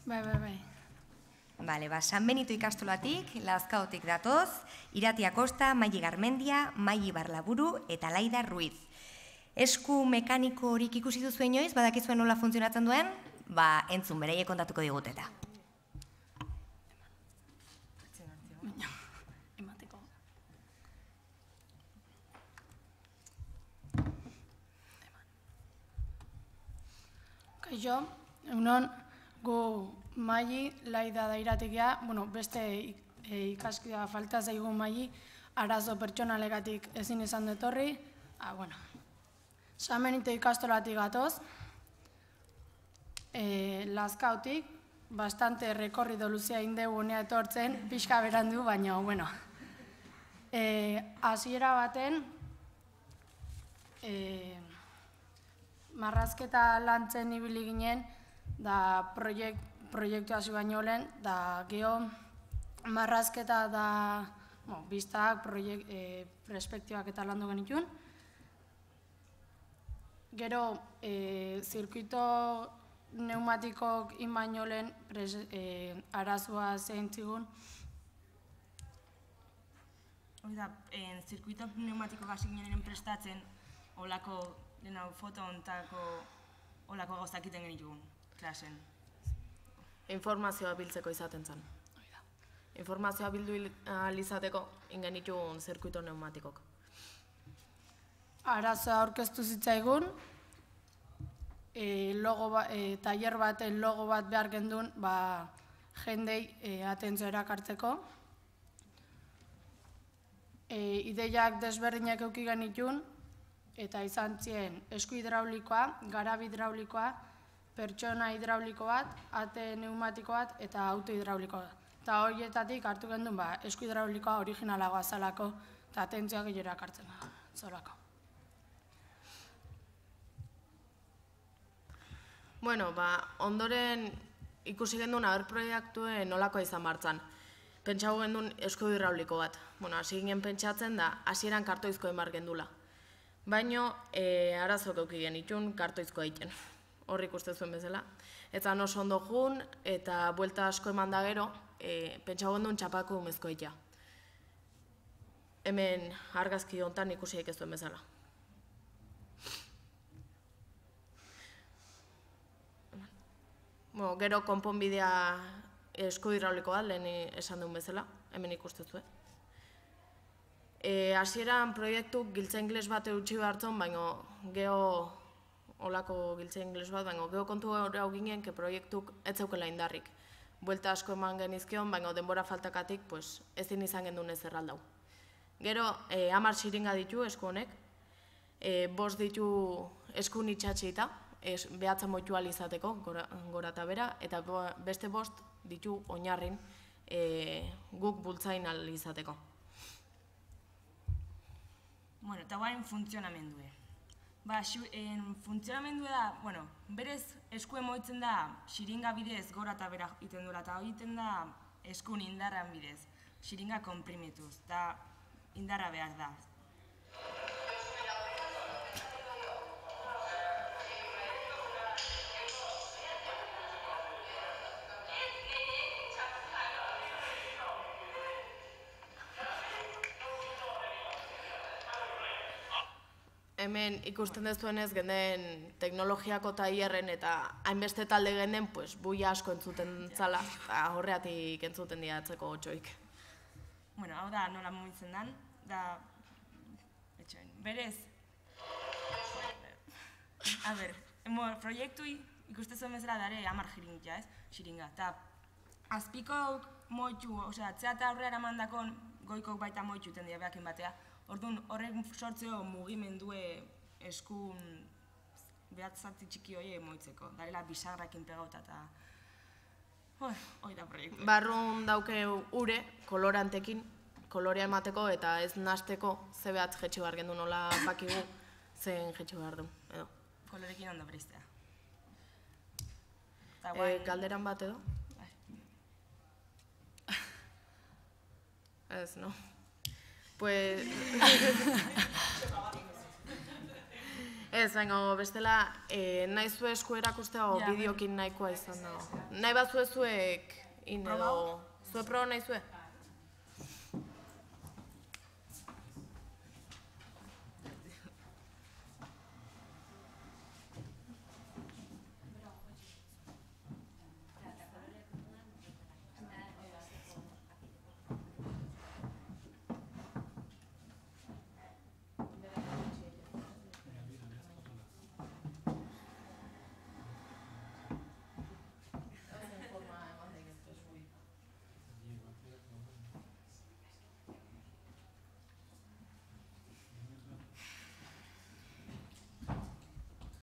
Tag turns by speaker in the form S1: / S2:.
S1: Bai.
S2: Bale, San Benito ikastolatik, Lazkaotik datoz, Iratia Kosta, Maili Garmendia, Maili Barlaburu eta Laida Ruiz. Esku mekaniko horik ikusi duzu inoiz, badakizuen nola funtzionatzen duen, entzun bereiek kontatuko diguteta.
S1: Kaixo, egunon, gu Maili, Laida da Irategia, beste ikaskidea falta zaigu Maili, arazo pertsonalegatik ezin izan detorri. San Benito ikastolatik gatoz, Lazkaotik, bastante rekorrido luzea indegu honea etortzen, pixka berandu, baina, hasiera baten, marrazketa lantzen ibili ginen, da proiektu hasi baino lehen, da geho marrazketa da biztak, perspektibak eta landu genituen. Gero, zirkuito pneumatikok baino lehen arazoa zehintzigun.
S3: Hori da, zirkuito pneumatikok hasi ginen prestatzen, olako foto ontako olako gauzak iten genituen klasen.
S4: Informazioa biltzeko izaten zen. Informazioa bildu izateko ingenituen zirkuito pneumatikok.
S1: Arazoa aurkeztu zitzaigun, tailer baten logo bat behar gendun jendei atentzio erakartzeko. Ideiak desberdinak euki genituen, eta izan ziren esku hidraulikoa, garabi hidraulikoa, pertsona hidrauliko bat, ate pneumatiko bat eta auto hidrauliko bat. Eta horietatik hartu gendun esku hidraulikoa originalagoa zalako eta atentzioak gehiago ekartzen zolako.
S4: Ondoren ikusi gendun aber proiektuen nolakoa izan martzan. Pentsau gendun esku hidrauliko bat. Hasi ginen pentsatzen da, hasieran kartoizkoen bar gendula. Baina arazok euki genitun kartoizkoa egiten. Hor ikuste zuen bezala. Eta oso ondo jun eta buelta asko eman da gero, pentsau gendun txapako umezko egitea. Hemen argazki hontan ikusiek ez duen bezala. Gero konponbidea esku hidrauliko bat, lehen esan duen bezala, hemen ikuste zuen. Hasieran proiektu giltza ingles bat eutxi behartzen, baina geho olako giltza ingles bat, baina geho kontu hau ginen, proiektuk ez zeukela indarrik. Buelta asko eman genizkion, baina denbora faltakatik ezin izan gendun ez erraldau. Gero, 10 xiringa ditu esku honek, 5 ditu eskun itxatxita, behatzen moitu izateko, gora eta bera, eta beste 5 ditu oinarrin guk bultzain izateko.
S3: Eta guain funtzionamendue. Funtzionamendue da, berez eskuen moitzen da xiringa bidez gora eta bera iten duela, eta hori iten da eskun indarran bidez, xiringa komprimituz, eta indarra behar da.
S4: Hemen ikusten dezuenez genden teknologiako tailerren eta hainbeste talde genden, buia asko entzuten zala, horreatik entzuten diatzeko otxoik.
S3: Hau da nola mugitzen den, da... Berez... Proiektu ikusten zuen bezala dare 10 xiringa, eta azpiko moitu, atzea eta aurrera mandakon goikok baita moitu iten dira behakin batea. Orduan, horrek sortzeo mugimendue eskun behatzati txiki hori moitzeko. Darela bisagrakin pegauta eta... Hori da proiektu.
S4: Barrun dauke ure, kolorantekin, kolorea emateko eta ez nasteko ze behatz jetxe behar gendu nola bakigu zen jetxe behar du.
S3: Kolorekin ondo beriztea.
S4: Galderan bat edo? Ez, no? Ez, baina bestela, nahi zue esku erakustea o bideokin nahikoa izan dago. Nahi bat zuek in edo, zue proba nahi zue?